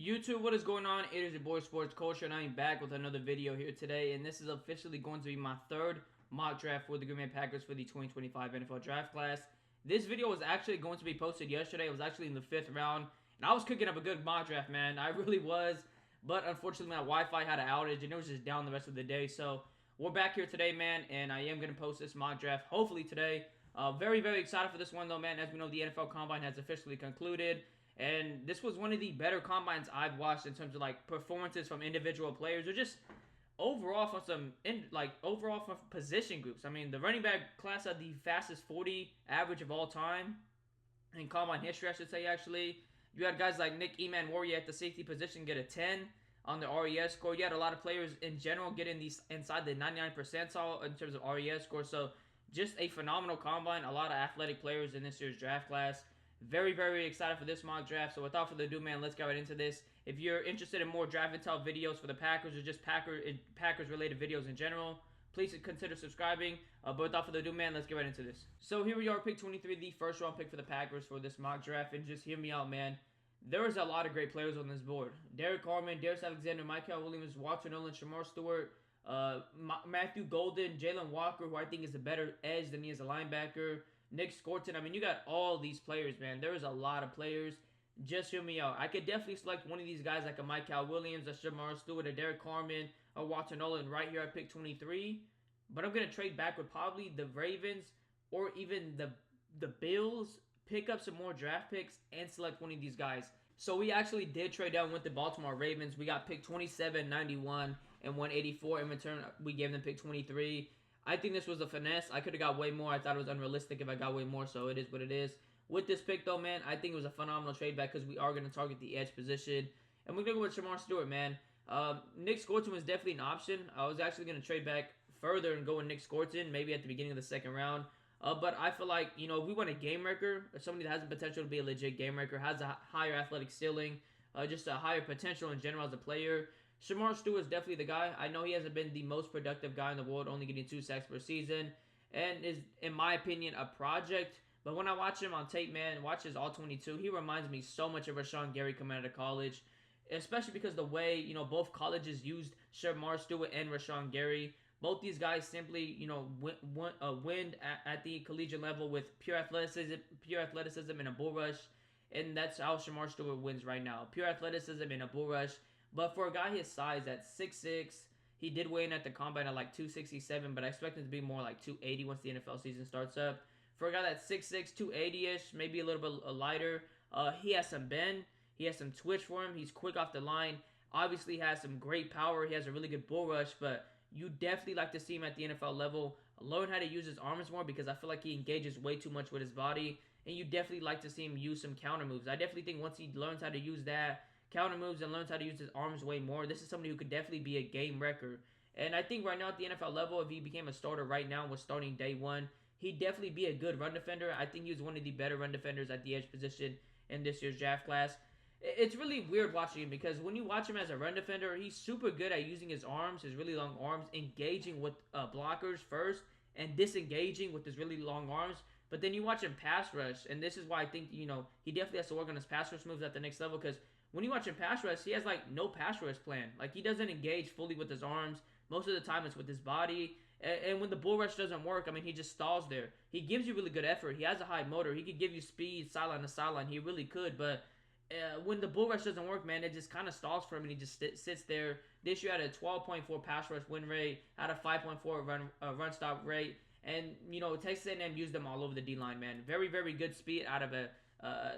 YouTube, what is going on? It is your boy Sports Culture, and I am back with another video here today. And this is officially going to be my third mock draft for the GreenBayPackers for the 2025 NFL Draft Class. This video was actually going to be posted yesterday. It was actually in the 5th round, and I was cooking up a good mock draft, man. I really was, but unfortunately my Wi-Fi had an outage, and it was just down the rest of the day. So we're back here today, man, and I am going to post this mock draft hopefully today. Very, very excited for this one, though, man. As we know, the NFL Combine has officially concluded. And this was one of the better combines I've watched in terms of like performances from individual players or just overall from from position groups. I mean, the running back class had the fastest 40 average of all time in combine history, I should say. Actually, you had guys like Nick Eman-Warrior at the safety position get a 10 on the RES score. You had a lot of players in general getting these inside the 99th percentile in terms of RES score. So just a phenomenal combine. A lot of athletic players in this year's draft class. Very, very excited for this mock draft. So without further ado, man, let's get right into this. If you're interested in more draft intel videos for the Packers or just Packers-related videos in general, please consider subscribing. But without further ado, man, let's get right into this. So here we are, pick 23, the first round pick for the Packers for this mock draft. And just hear me out, man. There is a lot of great players on this board. Derek Carman, Darius Alexander, Michael Williams, Walter Nolan, Shamar Stewart, Matthew Golden, Jalen Walker, who I think is a better edge than he is a linebacker. Nick Scorton. I mean, you got all these players, man. There is a lot of players. Just hear me out. I could definitely select one of these guys like a Michael Williams, a Shamar Stewart, a Derek Carman, a Walter Nolan right here at pick 23. But I'm going to trade back with probably the Ravens or even the Bills, pick up some more draft picks, and select one of these guys. So we actually did trade down with the Baltimore Ravens. We got pick 27, 91, and 184. In return, we gave them pick 23. I think this was a finesse. I could have got way more. I thought it was unrealistic if I got way more, so it is what it is. With this pick, though, man, I think it was a phenomenal trade back because we are going to target the edge position. And we're going to go with Shamar Stewart, man. Nick Scorton was definitely an option. I was actually going to trade back further and go with Nick Scorton, maybe at the beginning of the second round. But I feel like, you know, if we want a game wrecker, or somebody that has the potential to be a legit game wrecker, has a higher athletic ceiling, just a higher potential in general as a player, Shamar Stewart is definitely the guy. I know he hasn't been the most productive guy in the world, only getting 2 sacks per season, and is, in my opinion, a project. But when I watch him on tape, man, watch his All-22, he reminds me so much of Rashawn Gary coming out of college, especially because the way, you know, both colleges used Shamar Stewart and Rashawn Gary. Both these guys simply, you know, win at the collegiate level with pure athleticism and a bull rush, and that's how Shamar Stewart wins right now. Pure athleticism and a bull rush. But for a guy his size at 6'6", he did weigh in at the combine at like 267, but I expect him to be more like 280 once the NFL season starts up. For a guy that's 6'6", 280-ish, maybe a little bit lighter, he has some bend, he has some twitch for him, he's quick off the line, obviously has some great power, he has a really good bull rush, but you definitely like to see him at the NFL level learn how to use his arms more because I feel like he engages way too much with his body, and you definitely like to see him use some counter moves. I definitely think once he learns how to use that, counter moves, and learns how to use his arms way more, this is somebody who could definitely be a game wrecker. And I think right now at the NFL level, if he became a starter right now and was starting day one, he'd definitely be a good run defender. I think he was one of the better run defenders at the edge position in this year's draft class. It's really weird watching him because when you watch him as a run defender, he's super good at using his arms, his really long arms, engaging with blockers first and disengaging with his really long arms. But then you watch him pass rush, and this is why I think, you know, he definitely has to work on his pass rush moves at the next level because when you watch him pass rush, he has like no pass rush plan. Like he doesn't engage fully with his arms. Most of the time it's with his body. And when the bull rush doesn't work, I mean, he just stalls there. He gives you really good effort. He has a high motor. He could give you speed sideline to sideline. He really could. But when the bull rush doesn't work, man, it just kind of stalls for him and he just sits there. This year had a 12.4 pass rush win rate, had a 5.4 run stop rate. And, you know, Texas A&M used them all over the D-line, man. Very, very good speed out of a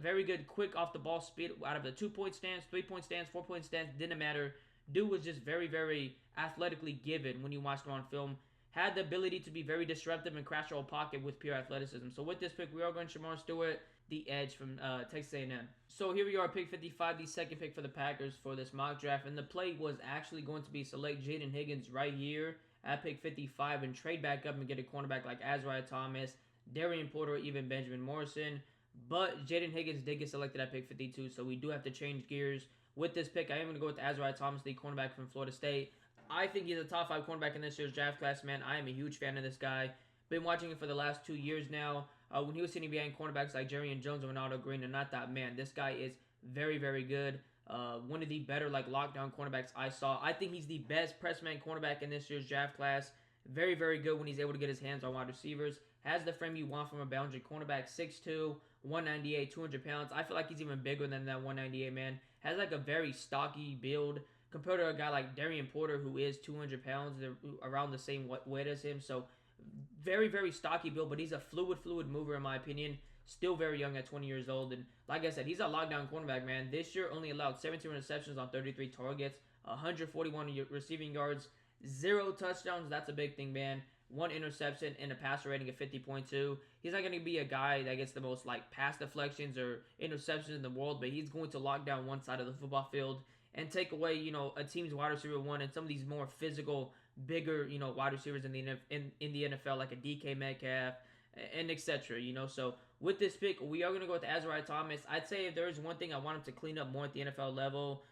very good quick off the ball speed out of the 2-point stance, 3-point stance, 4-point stance, didn't matter. Dude was just very, very athletically given when you watched him on film. Had the ability to be very disruptive and crash your pocket with pure athleticism. So with this pick, we are going Shamar Stewart, the edge from Texas A&M. So here we are, pick 55, the second pick for the Packers for this mock draft. And the play was actually going to be select Jaylin Higgins right here at pick 55 and trade back up and get a cornerback like Azareye'h Thomas, Darian Porter, or even Benjamin Morrison. But Jaylin Higgins did get selected at pick 52, so we do have to change gears. With this pick, I am going to go with Azareye'h Thomas, the cornerback from Florida State. I think he's a top 5 cornerback in this year's draft class, man. I am a huge fan of this guy. Been watching him for the last 2 years now. When he was sitting behind cornerbacks like Jerry and Jones and Ronaldo Green, and I thought, man, this guy is very, very good. one of the better like lockdown cornerbacks I saw. I think he's the best press man cornerback in this year's draft class. Very, very good when he's able to get his hands on wide receivers. Has the frame you want from a boundary cornerback. 6'2", 198, 200 pounds. I feel like he's even bigger than that 198, man. Has like a very stocky build compared to a guy like Darian Porter, who is 200 pounds. They're around the same weight as him. So very, very stocky build, but he's a fluid mover in my opinion. Still very young at 20 years old. And like I said, he's a lockdown cornerback, man. This year only allowed 17 receptions on 33 targets, 141 receiving yards, 0 touchdowns. That's a big thing, man. 1 interception and a passer rating of 50.2. He's not going to be a guy that gets the most like pass deflections or interceptions in the world, but he's going to lock down one side of the football field and take away, you know, a team's wide receiver one and some of these more physical, bigger, you know, wide receivers in the NFL, like a DK Metcalf and etc. You know, so with this pick, we are going to go with Azareye'h Thomas. I'd say if there is one thing I want him to clean up more at the NFL level,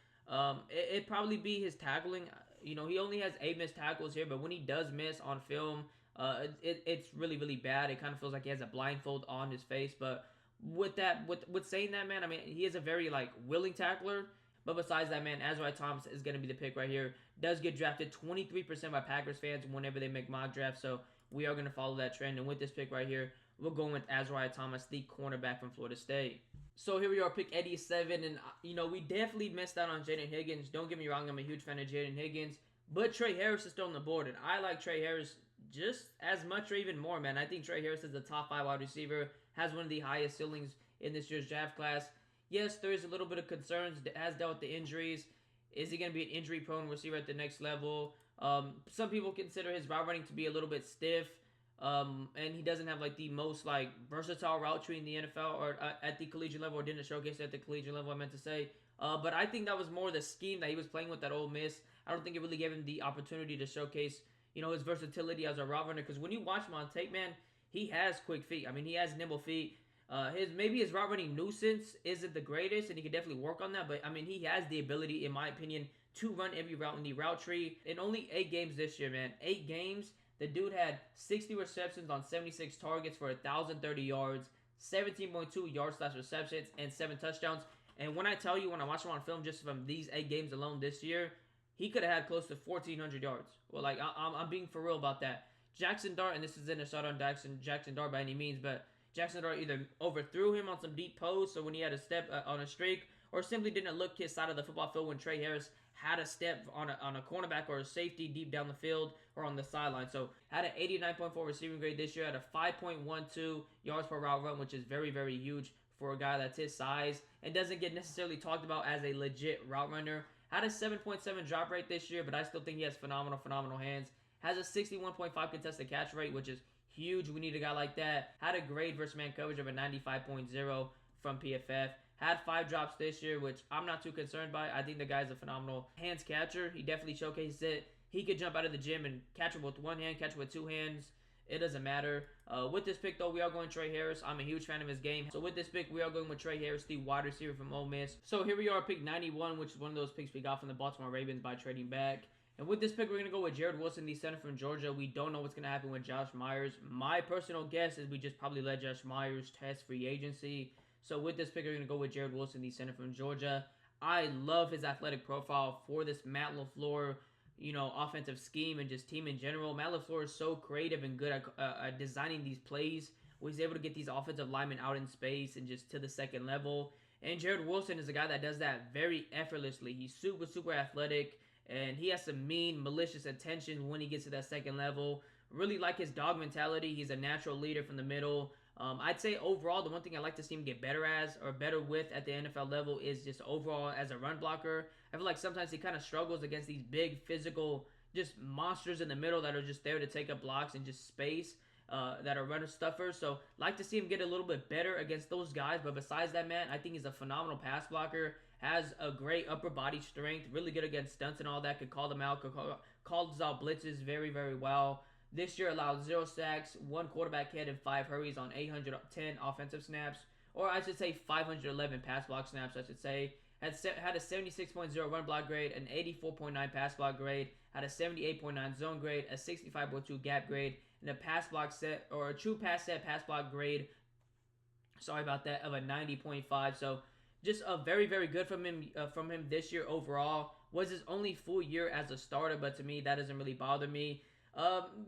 it'd probably be his tackling. You know, he only has 8 missed tackles here, but when he does miss on film, it's really, really bad. It kind of feels like he has a blindfold on his face. But with saying that, man, I mean, he is a very, like, willing tackler. But besides that, man, Azareye'h Thomas is going to be the pick right here. Does get drafted 23% by Packers fans whenever they make mock drafts. So we are going to follow that trend. And with this pick right here, we're going with Azareye'h Thomas, the cornerback from Florida State. So here we are, pick 87, and, you know, we definitely missed out on Jaden Higgins. Don't get me wrong, I'm a huge fan of Jaden Higgins, but Tre Harris is still on the board, and I like Tre Harris just as much or even more, man. I think Tre Harris is the top 5 wide receiver, has one of the highest ceilings in this year's draft class. Yes, there is a little bit of concerns, has dealt with the injuries. Is he going to be an injury-prone receiver at the next level? Some people consider his route running to be a little bit stiff. And he doesn't have like the most like versatile route tree in the NFL or at the collegiate level, or didn't showcase it at the collegiate level, I meant to say. But I think that was more the scheme that he was playing with at Ole Miss. I don't think it really gave him the opportunity to showcase, you know, his versatility as a route runner. Because when you watch him on tape, man, he has quick feet. I mean, he has nimble feet. Maybe his route running nuisance isn't the greatest, and he can definitely work on that. But I mean, he has the ability, in my opinion, to run every route in the route tree. In only 8 games this year, man, 8 games. The dude had 60 receptions on 76 targets for 1,030 yards, 17.2 yards/receptions, and 7 touchdowns. And when I tell you, when I watch him on film, just from these 8 games alone this year, he could have had close to 1,400 yards. Well, like, I'm being for real about that. Jackson Dart, and this isn't a shot on Jackson Dart by any means, but Jackson Dart either overthrew him on some deep posts or when he had a step on a streak, or simply didn't look his side of the football field when Tre Harris had a step on a cornerback or a safety deep down the field or on the sideline. So had an 89.4 receiving grade this year, had a 5.12 yards per route run, which is very, very huge for a guy that's his size and doesn't get necessarily talked about as a legit route runner. Had a 7.7 drop rate this year, but I still think he has phenomenal hands. Has a 61.5 contested catch rate, which is huge. We need a guy like that. Had a grade versus man coverage of a 95.0 from PFF. Had 5 drops this year, which I'm not too concerned by. I think the guy's a phenomenal hands catcher. He definitely showcased it. He could jump out of the gym and catch it with one hand, catch it with 2 hands. It doesn't matter. With this pick, though, we are going Tre Harris. I'm a huge fan of his game. So with this pick, we are going with Tre Harris, the wide receiver from Ole Miss. So here we are, pick 91, which is one of those picks we got from the Baltimore Ravens by trading back. And with this pick, we're going to go with Jarrett Wilson, the center from Georgia. We don't know what's going to happen with Josh Myers. My personal guess is we just probably let Josh Myers test free agency. So with this pick, we're going to go with Jarrett Wilson, the center from Georgia. I love his athletic profile for this Matt LaFleur, you know, offensive scheme and just team in general. Matt LaFleur is so creative and good at designing these plays where he's able to get these offensive linemen out in space and just to the second level. And Jarrett Wilson is a guy that does that very effortlessly. He's super athletic, and he has some mean, malicious intentions when he gets to that second level. Really like his dog mentality. He's a natural leader from the middle. I'd say overall, the one thing I'd like to see him get better with at the NFL level is just overall as a run blocker. I feel like sometimes he kind of struggles against these big physical, just monsters in the middle that are just there to take up blocks and just space, that are runner stuffers. So like to see him get a little bit better against those guys. But besides that, man, I think he's a phenomenal pass blocker. Has a great upper body strength, really good against stunts and all that. Could call them out, calls out blitzes very well. This year allowed 0 sacks, 1 quarterback hit, and 5 hurries on 810 offensive snaps. Or I should say 511 pass block snaps, I should say. Had a 76.0 run block grade, an 84.9 pass block grade, had a 78.9 zone grade, a 65.2 gap grade, and a pass block set, or a true pass set pass block grade, sorry about that, of a 90.5. So Just a very, very good from him this year overall. Was his only full year as a starter, but to me, that doesn't really bother me.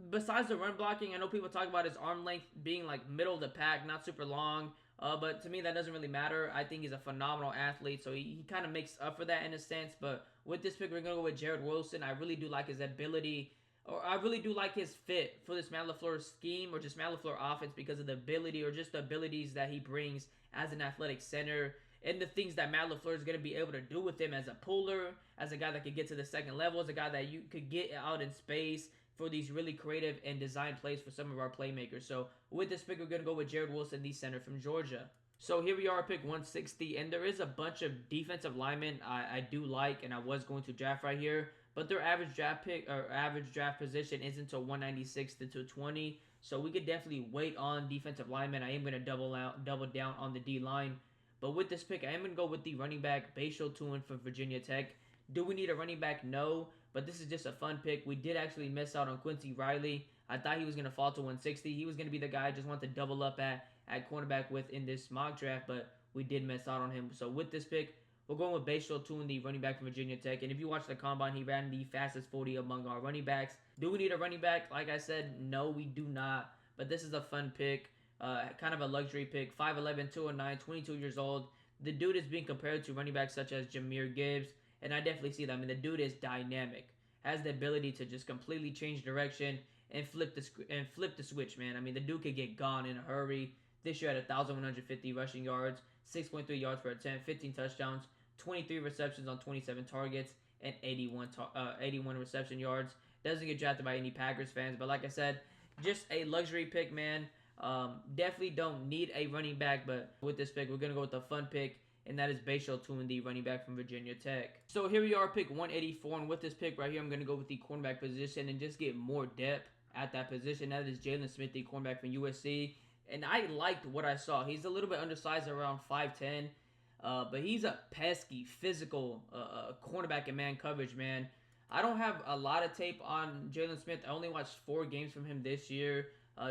Besides the run blocking, I know people talk about his arm length being like middle of the pack, not super long. But to me, that doesn't really matter. I think he's a phenomenal athlete, so he kind of makes up for that in a sense. But with this pick, we're going to go with Jarrett Wilson. I really do like his ability, or I really do like his fit for this Matt LaFleur scheme or just Matt LaFleur offense because of the ability or just the abilities that he brings as an athletic center and the things that Matt LaFleur is going to be able to do with him as a puller, as a guy that could get to the second level, as a guy that you could get out in space for these really creative and designed plays for some of our playmakers. So with this pick, we're going to go with Jarrett Wilson, the center from Georgia. So here we are, pick 160, and there is a bunch of defensive linemen I do like, and I was going to draft right here, but their average draft pick or average draft position isn't until 196 to 220. So we could definitely wait on defensive linemen. I am going to double down on the D line. But with this pick, I am going to go with the running back, Bashal Tuin from Virginia Tech. Do we need a running back? No. But this is just a fun pick. We did actually miss out on Quincy Riley. I thought he was going to fall to 160. He was going to be the guy I just wanted to double up at cornerback with in this mock draft, but we did miss out on him. So with this pick, we're going with Bashal Tuin, the running back from Virginia Tech. And if you watch the combine, he ran the fastest 40 among our running backs. Do we need a running back? Like I said, no, we do not. But this is a fun pick, kind of a luxury pick. 5'11", 209, 22 years old. The dude is being compared to running backs such as Jahmyr Gibbs, and I definitely see that. I mean, the dude is dynamic, has the ability to just completely change direction and flip the switch, man. I mean, the dude could get gone in a hurry. This year had 1,150 rushing yards, 6.3 yards per attempt, 15 touchdowns, 23 receptions on 27 targets, and 81 reception yards. Doesn't get drafted by any Packers fans, but like I said, just a luxury pick, man. Definitely don't need a running back, but with this pick, we're going to go with the fun pick, and that is Bashal Tuin, the running back from Virginia Tech. So here we are, pick 184, and with this pick right here, I'm going to go with the cornerback position and just get more depth at that position. That is Jaylin Smith, the cornerback from USC, and I liked what I saw. He's a little bit undersized, around 5'10", but he's a pesky, physical cornerback in man coverage, man. I don't have a lot of tape on Jaylin Smith. I only watched 4 games from him this year.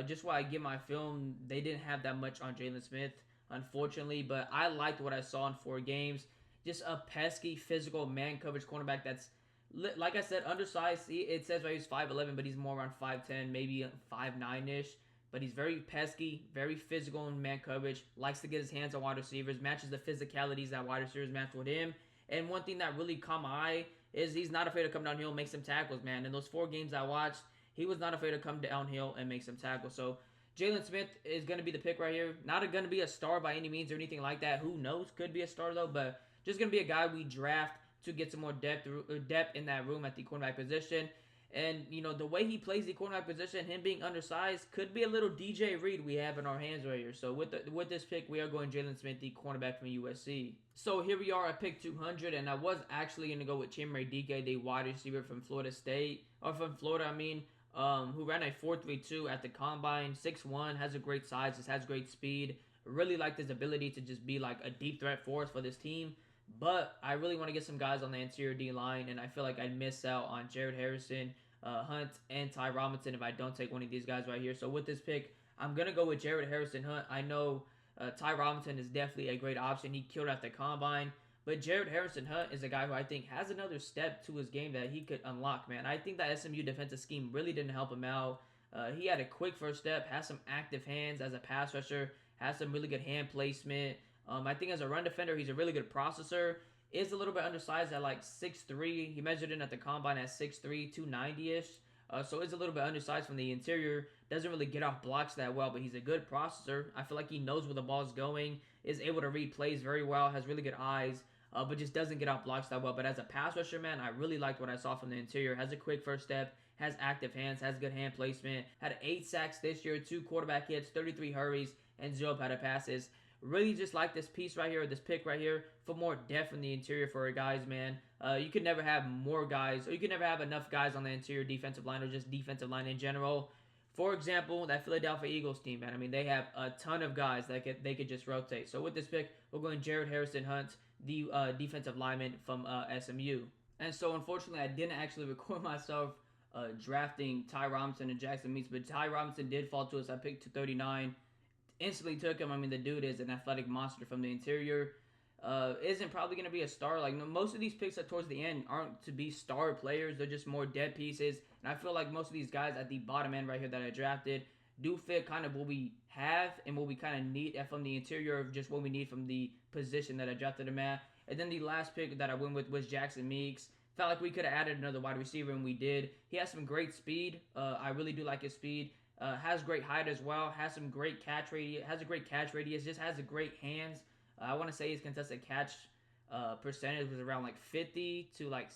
Just while I get my film, they didn't have that much on Jaylin Smith, unfortunately, but I liked what I saw in 4 games. Just a pesky, physical, man coverage cornerback that's, like I said, undersized. It says right he's 5'11", but he's more around 5'10", maybe 5'9"-ish. But he's very pesky, very physical in man coverage, likes to get his hands on wide receivers, matches the physicalities that wide receivers match with him. And one thing that really caught my eye is he's not afraid to come downhill and make some tackles, man. In those 4 games I watched, he was not afraid to come downhill and make some tackles. So Jaylin Smith is going to be the pick right here. Not going to be a star by any means or anything like that. Who knows? Could be a star, though. But just going to be a guy we draft to get some more depth in that room at the cornerback position. And, you know, the way he plays the cornerback position, him being undersized, could be a little DJ Reed we have in our hands right here. So with this pick, we are going Jaylin Smith, the cornerback from USC. So here we are at pick 200, and I was actually going to go with Chimere Dike, the wide receiver from Florida State, or from Florida, I mean, who ran a 4.32 at the combine, 6'1", has a great size, just has great speed. Really like his ability to just be like a deep threat for us for this team. But I really want to get some guys on the interior D-line, and I feel like I'd miss out on Jared Harrison, Hunt, and Ty Robinson if I don't take one of these guys right here. So with this pick, I'm going to go with Jared Harrison Hunt. I know Ty Robinson is definitely a great option. He killed at the combine. But Jared Harrison Hunt is a guy who I think has another step to his game that he could unlock, man. I think that SMU defensive scheme really didn't help him out. He had a quick first step, has some active hands as a pass rusher, has some really good hand placement. I think as a run defender, he's a really good processor. Is a little bit undersized at like 6'3". He measured in at the combine at 6'3", 290-ish. So is a little bit undersized from the interior. Doesn't really get off blocks that well, but he's a good processor. I feel like he knows where the ball's going, is able to read plays very well, has really good eyes, but just doesn't get off blocks that well. But as a pass rusher, man, I really liked what I saw from the interior. Has a quick first step, has active hands, has good hand placement. Had 8 sacks this year, 2 quarterback hits, 33 hurries, and 0 padded passes. Really just like this piece right here, this pick right here, for more depth in the interior for our guys, man. You could never have more guys, or you could never have enough guys on the interior defensive line, or just defensive line in general. For example, that Philadelphia Eagles team, man. I mean, they have a ton of guys that they could just rotate. So with this pick, we're going Jared Harrison Hunt, the defensive lineman from SMU. And so, unfortunately, I didn't actually record myself drafting Ty Robinson and Jackson Meats, but Ty Robinson did fall to us. I picked 239. Instantly took him. I mean, the dude is an athletic monster from the interior. isn't probably going to be a star. Like, most of these picks that towards the end aren't to be star players. They're just more dead pieces. And I feel like most of these guys at the bottom end right here that I drafted do fit kind of what we have and what we kind of need from the interior of just what we need from the position that I drafted him at. And then the last pick that I went with was Jackson Meeks. Felt like we could have added another wide receiver, and we did. He has some great speed. I really do like his speed. Has great height as well. Has some great catch radius. Has a great catch radius. Just has a great hands. I want to say his contested catch percentage was around like 50 to like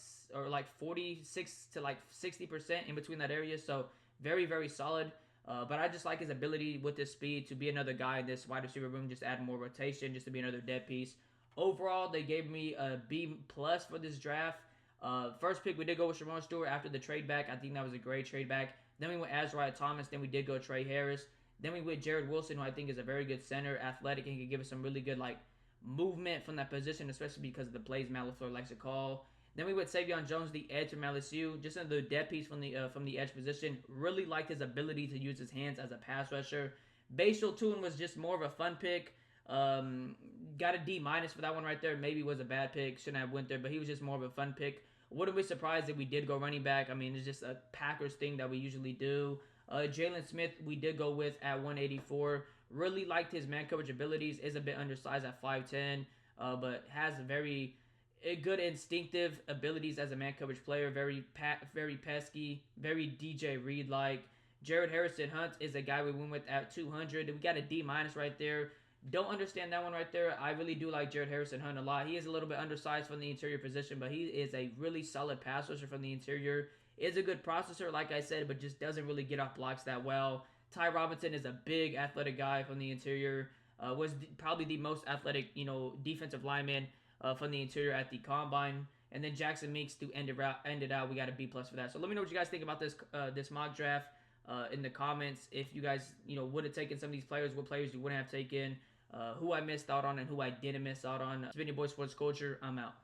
46 to like 60% in between that area. So very, very solid. But I just like his ability with his speed to be another guy in this wide receiver room, just add more rotation, just to be another dead piece. Overall, they gave me a B+ for this draft. First pick, we did go with Shimon Stewart after the trade back. I think that was a great trade back. Then we went Azareye'h Thomas. Then we did go Tre Harris. Then we went Jared Wilson, who I think is a very good center, athletic, and can give us some really good like movement from that position, especially because of the plays Matt LaFleur likes to call. Then we went Savion Jones, the edge from LSU, just another dead piece from the edge position. Really liked his ability to use his hands as a pass rusher. Bashal Tune was just more of a fun pick. Got a D- for that one right there. Maybe was a bad pick. Shouldn't have went there, but he was just more of a fun pick. Wouldn't be surprised if we did go running back. I mean, it's just a Packers thing that we usually do. Jaylin Smith, we did go with at 184. Really liked his man coverage abilities. Is a bit undersized at 5'10", but has very good instinctive abilities as a man coverage player. Very pesky, very DJ Reed like. Jared Harrison Hunt is a guy we went with at 200. We got a D- right there. Don't understand that one right there. I really do like Jared Harrison Hunt a lot. He is a little bit undersized from the interior position, but he is a really solid pass rusher from the interior. Is a good processor, like I said, but just doesn't really get off blocks that well. Ty Robinson is a big athletic guy from the interior. Was probably the most athletic, defensive lineman from the interior at the combine. And then Jackson Meeks to end it out. We got a B+ for that. So let me know what you guys think about this mock draft in the comments. If you guys would have taken some of these players, what players you wouldn't have taken, who I missed out on and who I didn't miss out on. It's been your boy Sports Culture. I'm out.